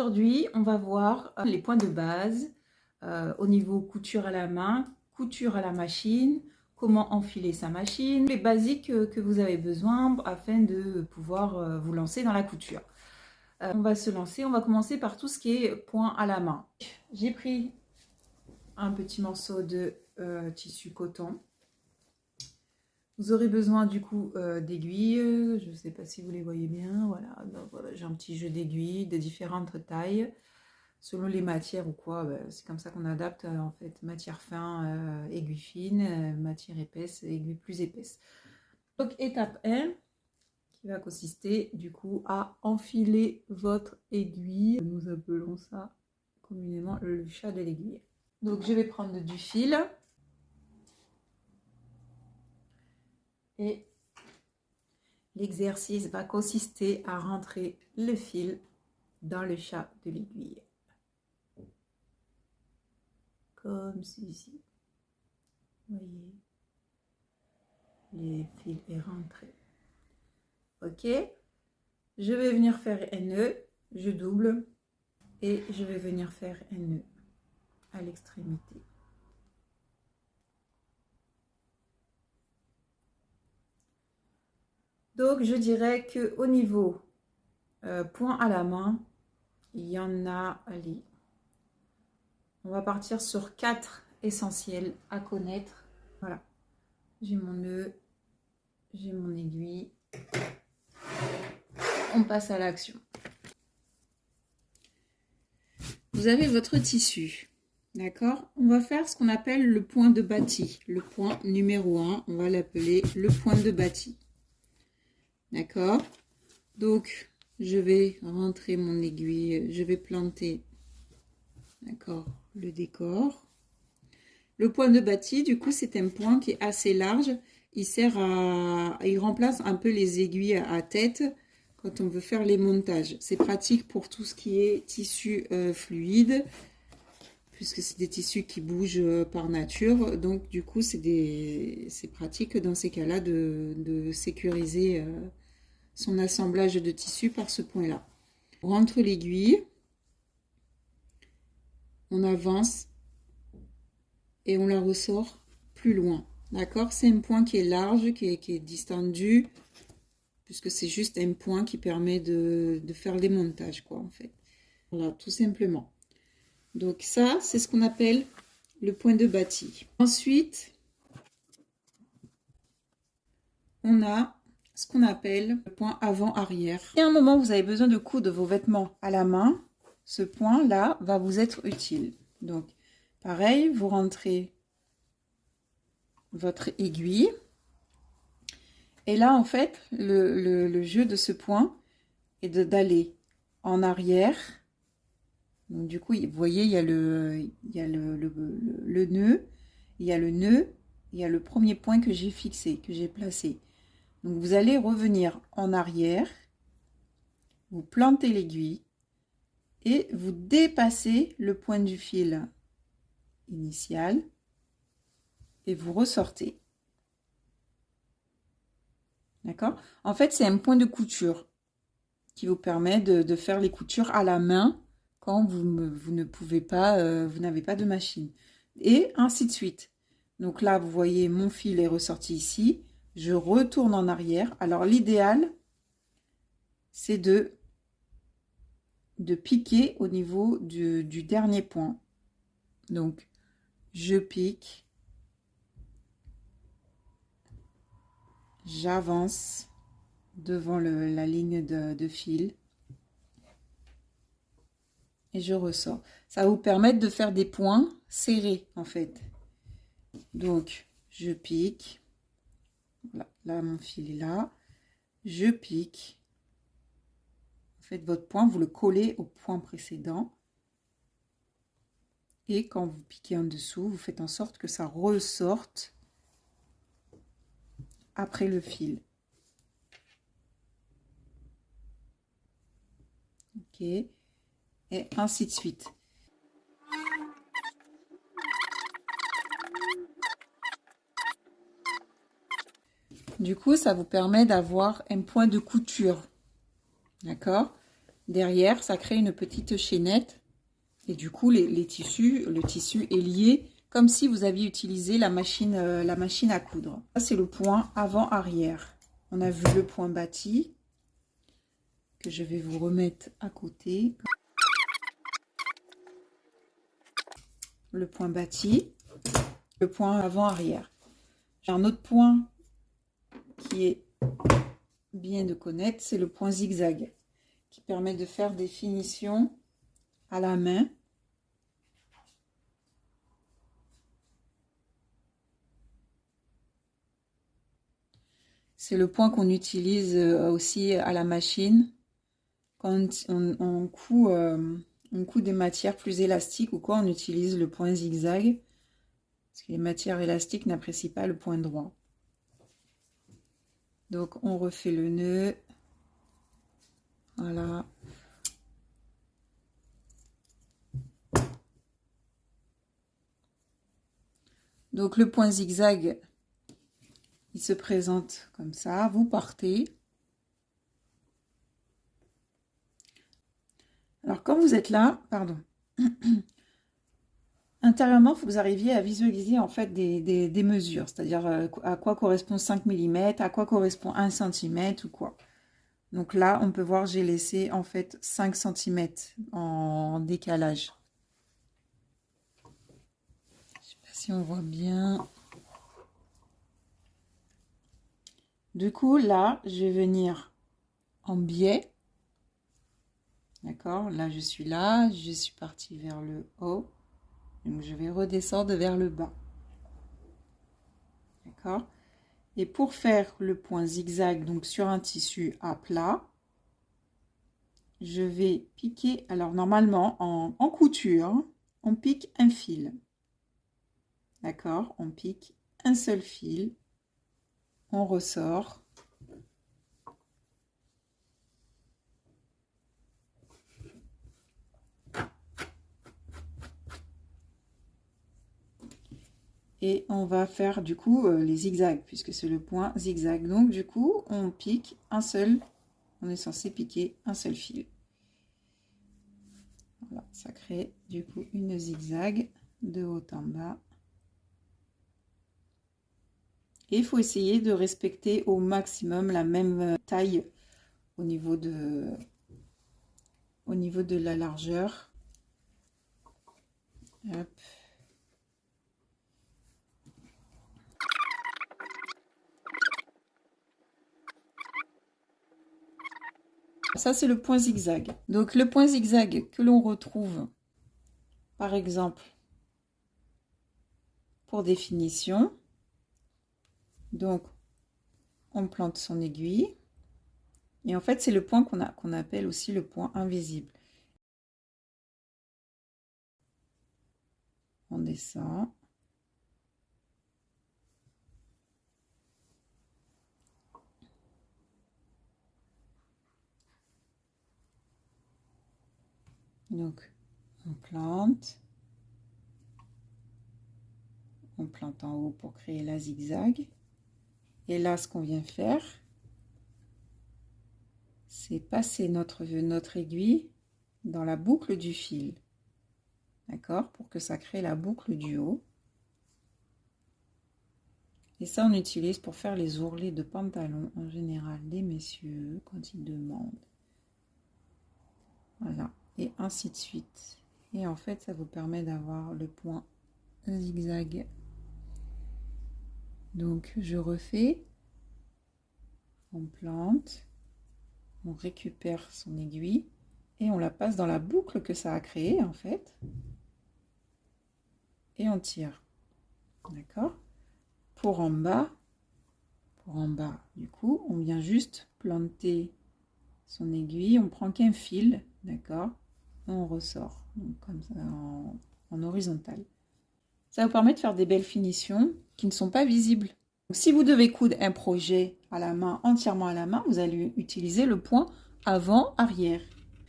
Aujourd'hui, on va voir les points de base au niveau couture à la main, couture à la machine, comment enfiler sa machine, les basiques que vous avez besoin afin de pouvoir vous lancer dans la couture. On va se lancer, on va commencer par tout ce qui est point à la main. J'ai pris un petit morceau de tissu coton. Vous aurez besoin du coup d'aiguilles, je ne sais pas si vous les voyez bien, voilà, donc, voilà, j'ai un petit jeu d'aiguilles de différentes tailles, selon les matières ou quoi, c'est comme ça qu'on adapte en fait, matière fin, aiguille fine, matière épaisse, aiguille plus épaisse. Donc étape 1, qui va consister du coup à enfiler votre aiguille, nous appelons ça communément le chat de l'aiguille. Donc je vais prendre du fil. Et l'exercice va consister à rentrer le fil dans le chat de l'aiguille. Comme ceci. Vous voyez, le fil est rentré. Ok. Je vais venir faire un nœud. Je double. Et je vais venir faire un nœud à l'extrémité. Donc, je dirais qu'au niveau point à la main, il y en a, allez, on va partir sur 4 essentiels à connaître. Voilà, j'ai mon nœud, j'ai mon aiguille. On passe à l'action. Vous avez votre tissu, d'accord? On va faire ce qu'on appelle le point de bâti. Le point numéro 1, on va l'appeler le point de bâti. D'accord? Donc, je vais rentrer mon aiguille, je vais planter, d'accord, le décor. Le point de bâti, du coup, c'est un point qui est assez large. Il sert il remplace un peu les aiguilles à tête quand on veut faire les montages. C'est pratique pour tout ce qui est tissu fluide, puisque c'est des tissus qui bougent par nature. Donc, du coup, c'est pratique dans ces cas-là de sécuriser son assemblage de tissu par ce point-là. On rentre l'aiguille, on avance et on la ressort plus loin. D'accord? C'est un point qui est large, qui est distendu, puisque c'est juste un point qui permet de faire les montages, quoi, en fait. Voilà, tout simplement. Donc ça, c'est ce qu'on appelle le point de bâti. Ensuite, on a ce qu'on appelle le point avant-arrière. Si à un moment, vous avez besoin de coudre vos vêtements à la main, ce point-là va vous être utile. Donc, pareil, vous rentrez votre aiguille. Et là, en fait, le jeu de ce point est d'aller en arrière. Donc, du coup, vous voyez, il y a le nœud, il y a le nœud, il y a le premier point que j'ai fixé, que j'ai placé. Donc, vous allez revenir en arrière, vous plantez l'aiguille et vous dépassez le point du fil initial et vous ressortez. D'accord? En fait, c'est un point de couture qui vous permet de faire les coutures à la main quand vous ne pouvez pas, vous n'avez pas de machine. Et ainsi de suite. Donc là, vous voyez, mon fil est ressorti ici. Je retourne en arrière. Alors, l'idéal, c'est de piquer au niveau du dernier point. Donc, je pique. J'avance devant la ligne de fil. Et je ressors. Ça va vous permettre de faire des points serrés, en fait. Donc, je pique. Voilà, là, mon fil est là. Je pique. En fait, votre point, vous le collez au point précédent. Et quand vous piquez en dessous, vous faites en sorte que ça ressorte après le fil. Ok. Et ainsi de suite. Du coup, ça vous permet d'avoir un point de couture. D'accord? derrière, ça crée une petite chaînette. Et du coup, le tissu est lié comme si vous aviez utilisé la machine à coudre. Ça, c'est le point avant-arrière. On a vu le point bâti, que je vais vous remettre à côté. Le point bâti, le point avant-arrière. J'ai un autre point qui est bien de connaître, c'est le point zigzag, qui permet de faire des finitions à la main. C'est le point qu'on utilise aussi à la machine quand on coud des matières plus élastiques ou quoi, on utilise le point zigzag parce que les matières élastiques n'apprécient pas le point droit. Donc on refait le nœud. Voilà. Donc le point zigzag, il se présente comme ça. Vous partez. Alors quand vous êtes là, pardon, intérieurement, il faut que vous arriviez à visualiser en fait des mesures, c'est-à-dire à quoi correspond 5 mm, à quoi correspond 1 cm ou quoi. Donc là, on peut voir, j'ai laissé en fait 5 cm en décalage. Je ne sais pas si on voit bien. Du coup, là, je vais venir en biais. D'accord? Là, je suis partie vers le haut. Donc, je vais redescendre vers le bas. D'accord? Et pour faire le point zigzag, donc sur un tissu à plat, je vais piquer. Alors, normalement, en couture, on pique un fil. D'accord? On pique un seul fil. On ressort. Et on va faire du coup les zigzags, puisque c'est le point zigzag. Donc du coup, on pique un seul, on est censé piquer un seul fil. Voilà, ça crée du coup une zigzag de haut en bas. Et il faut essayer de respecter au maximum la même taille au niveau de la largeur. Hop. Ça, c'est le point zigzag. Donc, le point zigzag que l'on retrouve, par exemple, pour définition. Donc, on plante son aiguille. Et en fait, c'est le point qu'on appelle aussi le point invisible. On descend. Donc, on plante en haut pour créer la zigzag. Et là, ce qu'on vient faire, c'est passer notre aiguille dans la boucle du fil. D'accord? Pour que ça crée la boucle du haut. Et ça, on utilise pour faire les ourlets de pantalon en général des messieurs quand ils demandent. Voilà. Et ainsi de suite. Et en fait, ça vous permet d'avoir le point zigzag. Donc, je refais. On plante. On récupère son aiguille. Et on la passe dans la boucle que ça a créée, en fait. Et on tire. D'accord? Pour en bas, du coup, on vient juste planter son aiguille. On prend qu'un fil, d'accord? On ressort, donc comme ça, en horizontal. Ça vous permet de faire des belles finitions qui ne sont pas visibles. Donc, si vous devez coudre un projet à la main, entièrement à la main, vous allez utiliser le point avant-arrière.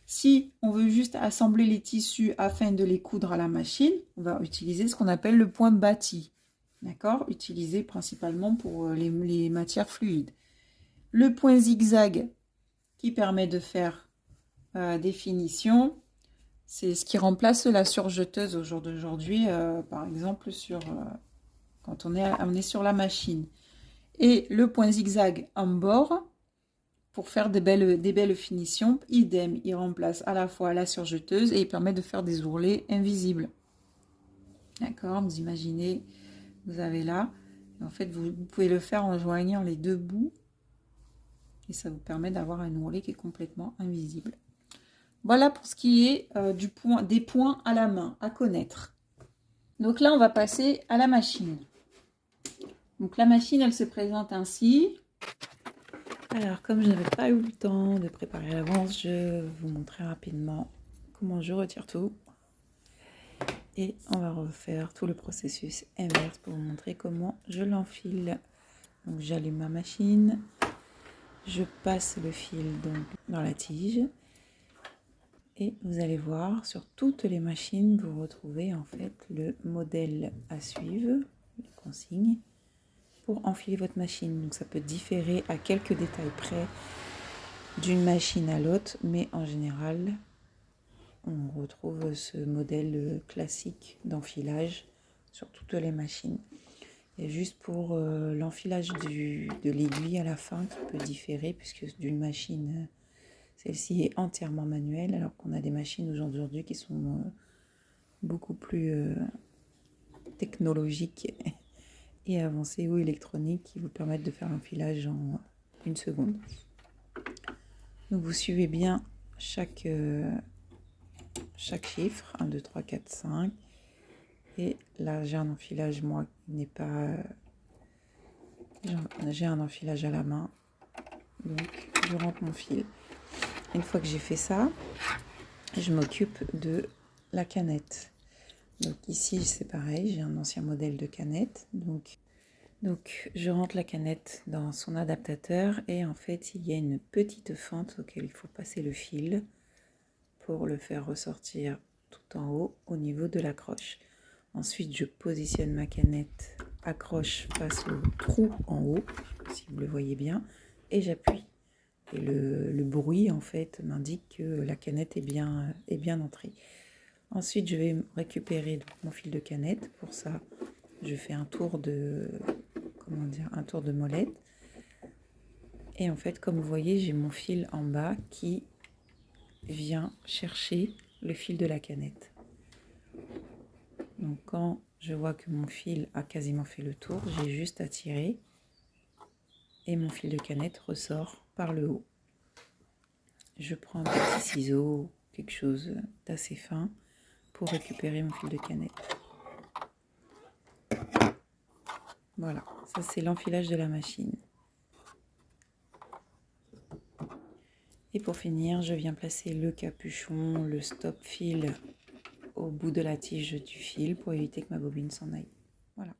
Si on veut juste assembler les tissus afin de les coudre à la machine, on va utiliser ce qu'on appelle le point bâti. D'accord? Utilisé principalement pour les matières fluides. Le point zigzag qui permet de faire des finitions. C'est ce qui remplace la surjeteuse au jour d'aujourd'hui, par exemple quand on est sur la machine. Et le point zigzag en bord, pour faire des belles finitions, idem, il remplace à la fois la surjeteuse et il permet de faire des ourlets invisibles. D'accord, vous imaginez, vous avez là. En fait, vous pouvez le faire en joignant les deux bouts. Et ça vous permet d'avoir un ourlet qui est complètement invisible. Voilà pour ce qui est des points à la main, à connaître. Donc là, on va passer à la machine. Donc la machine, elle se présente ainsi. Alors, comme je n'avais pas eu le temps de préparer à l'avance, je vais vous montrer rapidement comment je retire tout. Et on va refaire tout le processus inverse pour vous montrer comment je l'enfile. Donc j'allume ma machine, je passe le fil donc dans la tige. Et vous allez voir, sur toutes les machines, vous retrouvez en fait le modèle à suivre, les consignes, pour enfiler votre machine. Donc ça peut différer à quelques détails près d'une machine à l'autre, mais en général, on retrouve ce modèle classique d'enfilage sur toutes les machines. Et juste pour l'enfilage de l'aiguille à la fin qui peut différer, puisque d'une machine... Celle-ci est entièrement manuelle, alors qu'on a des machines aujourd'hui qui sont beaucoup plus technologiques et avancées ou électroniques qui vous permettent de faire l'enfilage en 1 seconde. Donc vous suivez bien chaque chiffre, 1, 2, 3, 4, 5. Et là, j'ai un enfilage, moi, qui n'est pas... j'ai un enfilage à la main, donc je rentre mon fil. Une fois que j'ai fait ça, je m'occupe de la canette. Donc ici, c'est pareil, j'ai un ancien modèle de canette. Donc je rentre la canette dans son adaptateur et en fait, il y a une petite fente auquel il faut passer le fil pour le faire ressortir tout en haut au niveau de l'accroche. Ensuite, je positionne ma canette, accroche face au trou en haut, si vous le voyez bien, et j'appuie. Et le bruit, en fait, m'indique que la canette est bien entrée. Ensuite, je vais récupérer mon fil de canette. Pour ça, je fais un tour de molette. Et en fait, comme vous voyez, j'ai mon fil en bas qui vient chercher le fil de la canette. Donc, quand je vois que mon fil a quasiment fait le tour, j'ai juste à tirer. Et mon fil de canette ressort par le haut. Je prends un petit ciseau, quelque chose d'assez fin, pour récupérer mon fil de canette. Voilà, ça c'est l'enfilage de la machine. Et pour finir, je viens placer le capuchon, le stop fil au bout de la tige du fil pour éviter que ma bobine s'en aille. Voilà.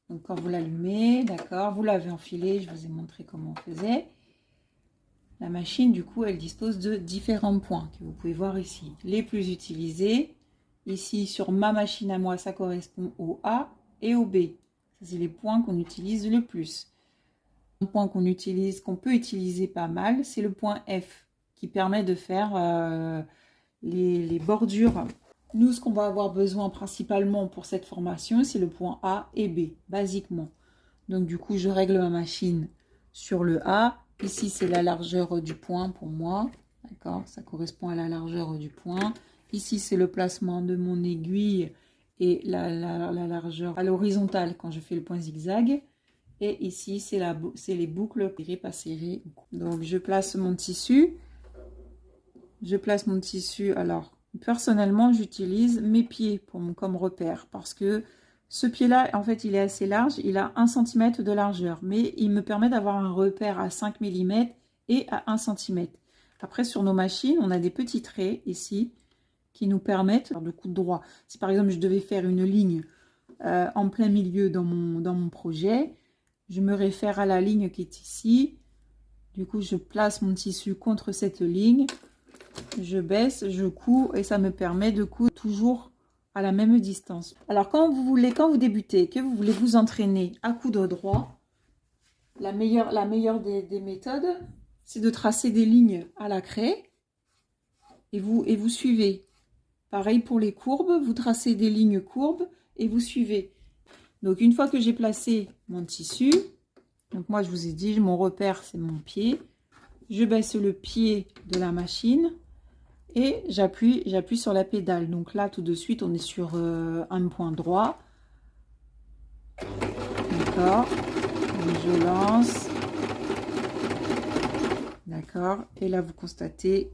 Donc quand vous l'allumez, d'accord, vous l'avez enfilé, je vous ai montré comment on faisait. La machine, du coup, elle dispose de différents points que vous pouvez voir ici. Les plus utilisés, ici sur ma machine à moi, ça correspond au A et au B. Ça, c'est les points qu'on utilise le plus. Un point qu'on peut utiliser pas mal, c'est le point F, qui permet de faire les bordures. Nous, ce qu'on va avoir besoin principalement pour cette formation, c'est le point A et B, basiquement. Donc, du coup, je règle ma machine sur le A. Ici, c'est la largeur du point pour moi. D'accord, ça correspond à la largeur du point. Ici, c'est le placement de mon aiguille et la largeur à l'horizontale quand je fais le point zigzag. Et ici, c'est les boucles serrées, pas serrées. Donc, je place mon tissu. Alors, personnellement, j'utilise mes pieds comme repère parce que ce pied-là, en fait, il est assez large. Il a 1 cm de largeur, mais il me permet d'avoir un repère à 5 mm et à 1 cm. Après, sur nos machines, on a des petits traits ici qui nous permettent de coudre droit. Si par exemple, je devais faire une ligne en plein milieu dans mon projet, je me réfère à la ligne qui est ici. Du coup, je place mon tissu contre cette ligne. Je baisse, je couds et ça me permet de coudre toujours à la même distance. Alors, quand vous débutez, que vous voulez vous entraîner à coudre droit, la meilleure des méthodes, c'est de tracer des lignes à la craie et vous suivez. Pareil pour les courbes, vous tracez des lignes courbes et vous suivez. Donc une fois que j'ai placé mon tissu, donc moi je vous ai dit, mon repère c'est mon pied. Je baisse le pied de la machine et j'appuie sur la pédale. Donc là tout de suite on est sur un point droit. D'accord. Je lance. D'accord. Et là vous constatez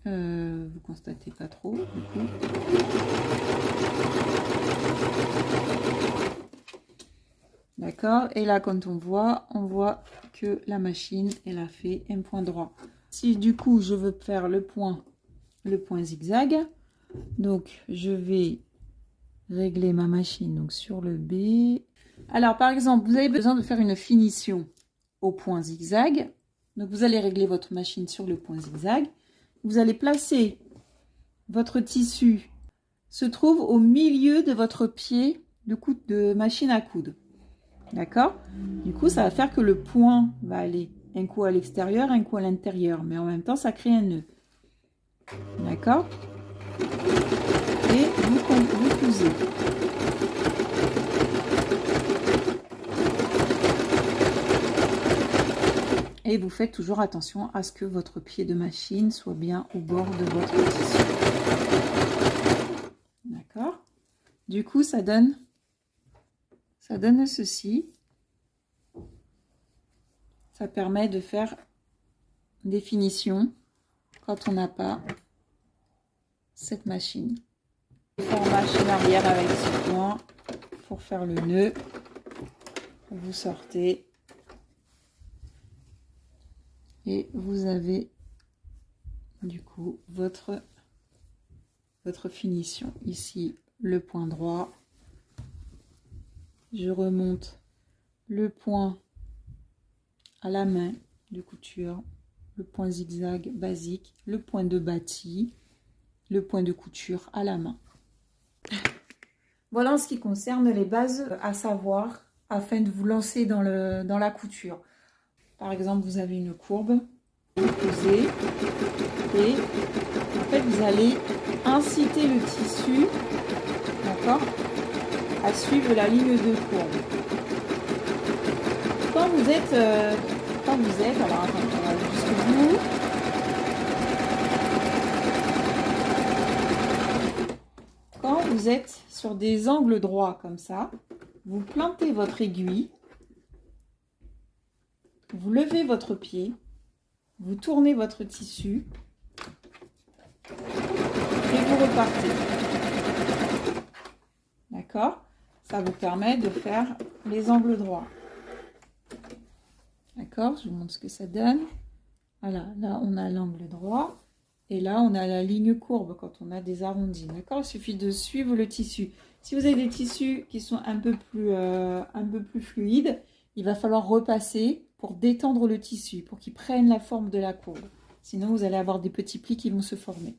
pas trop du coup. D'accord. Et là quand on voit que la machine elle a fait un point droit. Si du coup je veux faire le point zigzag, donc je vais régler ma machine donc sur le B. Alors par exemple vous avez besoin de faire une finition au point zigzag, donc vous allez régler votre machine sur le point zigzag. Vous allez placer votre tissu, se trouve au milieu de votre pied de machine à coudre. D'accord? Du coup, ça va faire que le point va aller un coup à l'extérieur, un coup à l'intérieur. Mais en même temps, ça crée un nœud. D'accord? Et vous cousez. Et vous faites toujours attention à ce que votre pied de machine soit bien au bord de votre tissu. D'accord? Du coup, ça donne ceci. Ça permet de faire des finitions quand on n'a pas cette machine. Format machine arrière avec 6 points pour faire le nœud. Vous sortez et vous avez du coup votre finition. Ici le point droit. Je remonte le point à la main de couture, le point zigzag basique, le point de bâti, le point de couture à la main. Voilà en ce qui concerne les bases à savoir afin de vous lancer dans la couture. Par exemple, vous avez une courbe, vous cousez et en fait vous allez inciter le tissu, d'accord, à suivre la ligne de courbe. Quand vous êtes, alors attendez, on va jusqu'au bout. Quand vous êtes sur des angles droits comme ça, vous plantez votre aiguille, vous levez votre pied, vous tournez votre tissu et vous repartez. D'accord? Ça vous permet de faire les angles droits. D'accord, je vous montre ce que ça donne. Voilà, là on a l'angle droit et là on a la ligne courbe quand on a des arrondis. D'accord, il suffit de suivre le tissu. Si vous avez des tissus qui sont un peu plus fluides, il va falloir repasser pour détendre le tissu, pour qu'il prenne la forme de la courbe. Sinon vous allez avoir des petits plis qui vont se former.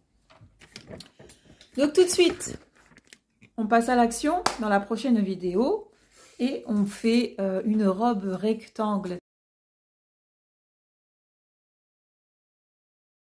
Donc tout de suite, on passe à l'action dans la prochaine vidéo. Et on fait une robe rectangle